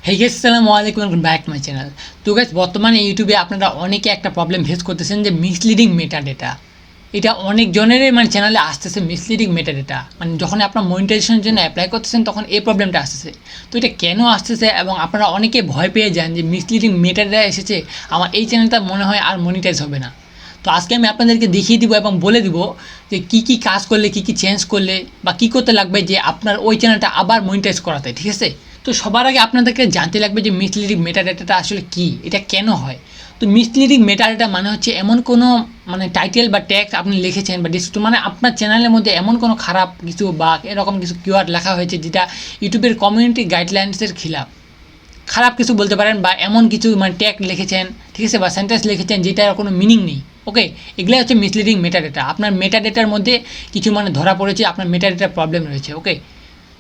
Hey guys আসসালামু আলাইকুম welcome back to my channel. তো গাইস বর্তমানে ইউটিউবে আপনারা অনেকে একটা প্রবলেম ফেস করতেছেন যে মিসলিডিং মেটাডেটা। এটা অনেক জনেরই চ্যানেলে আসতেছে মিসলিডিং মেটাডেটা। যখন আপনারা মনিটাইজেশনের জন্য অ্যাপ্লাই করতেছেন তখন এই প্রবলেমটা আসতেছে। তো এটা কেন আসতেছে এবং আপনারা অনেকে ভয় পেয়ে যান যে মিসলিডিং মেটাডেটা এসেছে, আমার এই চ্যানেলটা মনে হয় আর মনিটাইজ হবে না। তো আজকে আমি আপনাদেরকে দেখিয়ে দিব এবং বলে দিব যে কী কাজ করলে কী চেঞ্জ করলে বা কী করতে লাগবে যে আপনার ওই চ্যানেলটা আবার মনিটাইজ করাতে, ঠিক আছে? তো সবার আগে আপনাদেরকে জানতে লাগবে যে মিসলিডিং মেটাডেটাটা আসলে কী, এটা কেন হয়। তো মিসলিডিং মেটাডেটা মানে হচ্ছে এমন কোনো টাইটেল বা ট্যাগ আপনি লিখেছেন বা ডিসক্রিপশন, আপনার চ্যানেলের মধ্যে এমন কোনো খারাপ কিছু বা এরকম কিছু কিওয়ার্ড লেখা হয়েছে যেটা ইউটিউবের কমিউনিটি গাইডলাইন্সের খিলাফ, খারাপ কিছু বলতে পারেন, বা এমন কিছু ট্যাগ লিখেছেন, ঠিক আছে, বা সেন্টেন্স লিখেছেন যেটার কোনো মিনিং নেই। ওকে, এগুলো হচ্ছে মিসলিডিং মেটাডেটা। আপনার মেটাডেটার মধ্যে কিছু ধরা পড়েছে, আপনার মেটাডেটার প্রবলেম রয়েছে। ওকে,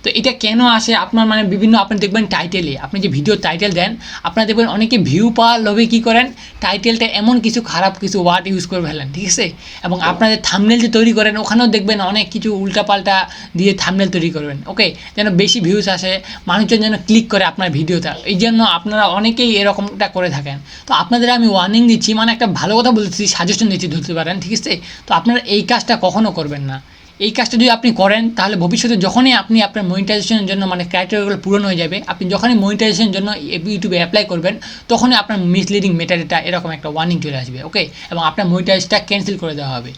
তো এটা কেন আসে আপনার বিভিন্ন আপনি দেখবেন টাইটেলে, আপনি যে ভিডিও টাইটেল দেন আপনারা দেখবেন অনেকে ভিউ পাওয়ার লোভে কী করেন, টাইটেলটা এমন কিছু খারাপ কিছু ওয়ার্ড ইউজ করে ফেলেন, ঠিক আছে। এবং আপনাদের থাম্বনেল যে তৈরি করেন ওখানেও দেখবেন অনেক কিছু উল্টাপাল্টা দিয়ে থাম্বনেল তৈরি করবেন। ওকে, যেন বেশি ভিউজ আসে, মানুষজন যেন ক্লিক করে আপনার ভিডিওটা, এই জন্য আপনারা অনেকেই এরকমটা করে থাকেন। তো আপনাদের আমি ওয়ার্নিং দিচ্ছি, একটা ভালো কথা বলতেছি, সাজেশন দিচ্ছি, ধরতে পারেন, ঠিক আছে। তো আপনারা এই কাজটা কখনও করবেন না। এই কাজটা যদি আপনি করেন তাহলে ভবিষ্যতে যখনই আপনি আপনার মনিটাইজেশনের জন্য ক্রাইটেরিয়াগুলো পূরণ হয়ে যাবে, আপনি যখনই মনিটাইজেশনের জন্য ইউটিউবে অ্যাপ্লাই করবেন তখনই আপনার মিসলিডিং মেটাডেটা এরকম একটা ওয়ার্নিং চলে আসবে। ওকে, এবং আপনার মনিটাইজটা ক্যান্সেল করে দেওয়া হবে।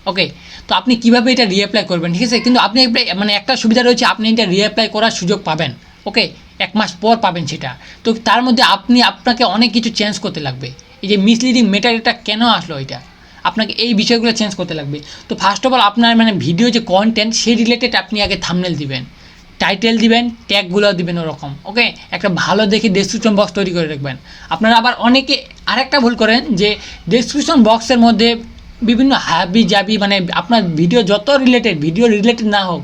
ওকে, তো আপনি কীভাবে এটা রিঅ্যাপ্লাই করবেন, ঠিক আছে। কিন্তু আপনি একটা সুবিধা রয়েছে, আপনি এটা রিঅ্যাপ্লাই করার সুযোগ পাবেন। ওকে, 1 মাস পর পাবেন সেটা। তো তার মধ্যে আপনাকে অনেক কিছু চেঞ্জ করতে লাগবে। এই যে মিসলিডিং মেটাডেটা কেন আসলো, এটা আপনাকে এই বিষয়গুলো চেঞ্জ করতে লাগবে। তো ফার্স্ট অফ অল আপনার ভিডিও যে কন্টেন্ট সেই রিলেটেড আপনি আগে থাম্বনেল দিবেন, টাইটেল দিবেন, ট্যাগগুলো দিবেন ওরকম। ওকে, একটা ভালো দেখে ডেসক্রিপশন বক্স তৈরি করে রাখবেন। আপনারা আবার অনেকে আরেকটা ভুল করেন যে ডেসক্রিপশন বক্সের মধ্যে বিভিন্ন হাবি জাবি আপনার ভিডিও যত ভিডিও রিলেটেড না হোক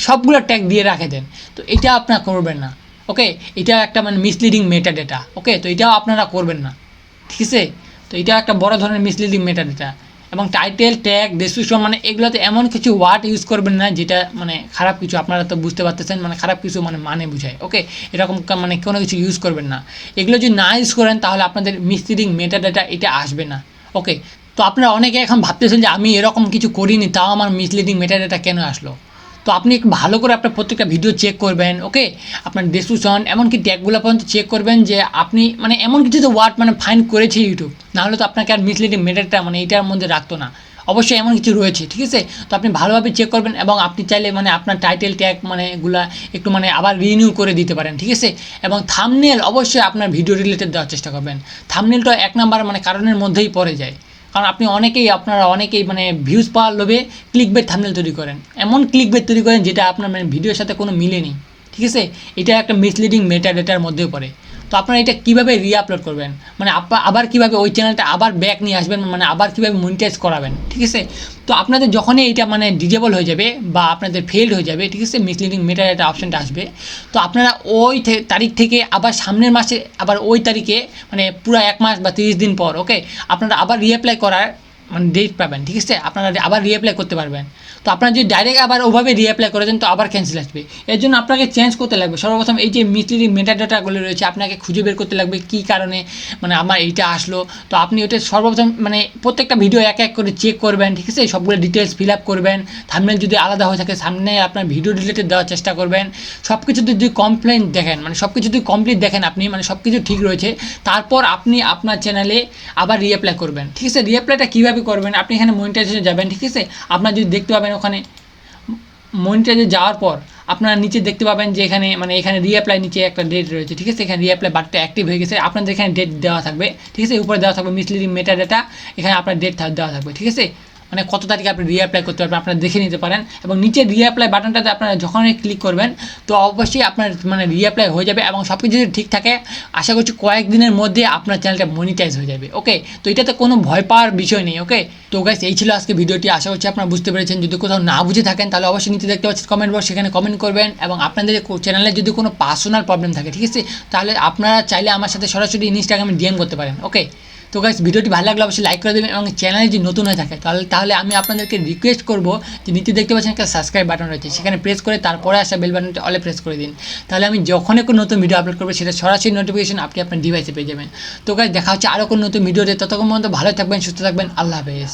সবগুলো ট্যাগ দিয়ে রাখে দেন। তো এটা আপনারা করবেন না। ওকে, এটা একটা মিসলিডিং মেটাডেটা। ওকে, তো এটাও আপনারা করবেন না, ঠিক আছে। তো এটা একটা বড় ধরনের মিসলিডিং মেটাডেটা। এবং টাইটেল, ট্যাগ, ডেসক্রিপশন এগুলোতে এমন কিছু ওয়ার্ড ইউজ করবেন না যেটা খারাপ কিছু, আপনারা তো বুঝতে পারতেছেন, খারাপ কিছু বোঝায়। ওকে, এরকম কোনো কিছু ইউজ করবেন না। এগুলো যদি না ইউজ করেন তাহলে আপনাদের মিসলিডিং মেটাডেটা এটা আসবে না। ওকে, তো আপনারা অনেকে এখন ভাবতেছেন যে আমি এরকম কিছু করিনি তাও আমার মিসলিডিং মেটাডেটা কেন আসলো। তো আপনি ভালো করে আপনার প্রত্যেকটা ভিডিও চেক করবেন। ওকে, আপনার ডেসক্রিপশন এমনকি ট্যাগগুলো পর্যন্ত চেক করবেন যে আপনি এমন কিছু তো ওয়ার্ড ফাইন্ড করেছে ইউটিউব, নাহলে তো আপনাকে আর মিসলিডিং মেটাডেটা এটার মধ্যে রাখতো না। অবশ্যই এমন কিছু রয়েছে, ঠিক আছে। তো আপনি ভালোভাবে চেক করবেন এবং আপনি চাইলে আপনার টাইটেল ট্যাগ এগুলা একটু আবার রিনিউ করে দিতে পারেন, ঠিক আছে। এবং থাম্বনেল অবশ্যই আপনার ভিডিও রিলেটেড দেওয়ার চেষ্টা করবেন। থাম্বনেলটা 1 নাম্বার কারণের মধ্যেই পড়ে যায়, কারণ আপনারা অনেকেই ভিউজ পাওয়ার লোভে ক্লিকবেট থাম্বনেল তৈরি করেন, এমন ক্লিকবেট তৈরি করেন যেটা আপনার ভিডিওর সাথে কোনো মিলে নেই, ঠিক আছে। এটা একটা মিসলিডিং মেটাডেটার মধ্যেও পড়ে। তো আপনারা এটা কীভাবে রিআপলোড করবেন, আবার কীভাবে ওই চ্যানেলটা আবার ব্যাক নিয়ে আসবেন, আবার কীভাবে মনিটাইজ করাবেন, ঠিক আছে। তো আপনাদের যখনই এটা ডিজেবল হয়ে যাবে বা আপনাদের ফেলড হয়ে যাবে, ঠিক আছে, মিসলিডিং মেটাডেটা অপশানটা আসবে, তো আপনারা ওই তারিখ থেকে আবার সামনের মাসে আবার ওই তারিখে পুরো 1 মাস বা 30 দিন পর, ওকে, আপনারা আবার রিঅ্যাপ্লাই করার ডেট পাবেন, ঠিক আছে। আপনারা আবার রিঅ্যাপ্লাই করতে পারবেন। তো আপনারা যদি ডাইরেক্ট আবার ওভাবে রিঅ্যাপ্লাই করে দেন তো আবার ক্যান্সেল আসবে। এর জন্য আপনাকে চেঞ্জ করতে লাগবে। সর্বপ্রথম এই যে মিসলিডিং মেটাডেটাগুলো রয়েছে আপনাকে খুঁজে বের করতে লাগবে কী কারণে আমার এইটা আসলো। তো আপনি ওটা সর্বপ্রথম প্রত্যেকটা ভিডিও এক এক করে চেক করবেন, ঠিক আছে, সবগুলো ডিটেলস ফিল আপ করবেন। থাম্বনেল যদি আলাদা হয়ে থাকে সামনে আপনার ভিডিও রিলেটেড দেওয়ার চেষ্টা করবেন। সব কিছু যদি কমপ্লেন দেখেন, সব কিছু যদি কমপ্লিট দেখেন আপনি, সব কিছু ঠিক রয়েছে, তারপর আপনি আপনার চ্যানেলে আবার রিঅ্যাপ্লাই করবেন, ঠিক আছে। রিঅ্যাপ্লাইটা কীভাবে করবেন, আপনি এখানে মনিটাইজেশনে যাবেন, ঠিক আছে। আপনার যদি দেখতে পাবেন ওখানে মনিটাইজে যাওয়ার পর আপনারা নিচে দেখতে পাবেন যে এখানে এখানে রিঅ্যাপ্লাই নিচে একটা ডেট রয়েছে, ঠিক আছে। এখানে রিঅ্যাপ্লাই বাটনটা অ্যাক্টিভ হয়ে গেছে, আপনাদের এখানে ডেট দেওয়া থাকবে, ঠিক আছে। উপরে দেওয়া থাকবে মিসলিডিং মেটাডেটা, এখানে আপনার ডেট দেওয়া থাকবে, ঠিক আছে। কত তারিখে আপনি রিঅ্যাপ্লাই করতে পারবেন আপনারা দেখে নিতে পারেন। এবং নিচে রিঅ্যাপ্লাই বাটনটাতে আপনারা যখনই ক্লিক করবেন তো অবশ্যই আপনার রিঅ্যাপ্লাই হয়ে যাবে এবং সব কিছু যদি ঠিক থাকে আশা করছি কয়েকদিনের মধ্যে আপনার চ্যানেলটা মনিটাইজ হয়ে যাবে। ওকে, তো এটাতে কোনো ভয় পাওয়ার বিষয় নেই। ওকে, তো গাইস এই ছিল আজকে ভিডিওটি, আশা করছি আপনারা বুঝতে পেরেছেন। যদি কোথাও না বুঝে থাকেন তাহলে অবশ্যই নিচে দেখতে পাচ্ছেন কমেন্ট বক্স, সেখানে কমেন্ট করবেন। এবং আপনাদের চ্যানেলে যদি কোনো পার্সোনাল প্রবলেম থাকে, ঠিক আছে, তাহলে আপনারা চাইলে আমার সাথে সরাসরি ইনস্টাগ্রামে ডিএম করতে পারেন। ওকে, তো গাইস ভিডিওটি ভালো লাগলে অবশ্যই লাইক করে দেবেন এবং চ্যানেলে যদি নতুন হয়ে থাকে তাহলে আমি আপনাদেরকে রিকোয়েস্ট করব যে নিচে দেখতে পাচ্ছেন একটা সাবস্ক্রাইব বাটন রয়েছে, সেখানে প্রেস করে তারপরে আসা বেল বাটনটি অলে প্রেস করে দিন। তাহলে আমি যখনই কোনো নতুন ভিডিও আপলোড করবো সেটা সরাসরি নোটিফিকেশন আপনি আপনার ডিভাইসে পেয়ে যাবেন। তো গাইস দেখা হচ্ছে আরও কোনো নতুন ভিডিওতে, ততক্ষণ পর্যন্ত ভালো থাকবেন, সুস্থ থাকবেন, আল্লাহ হাফেজ।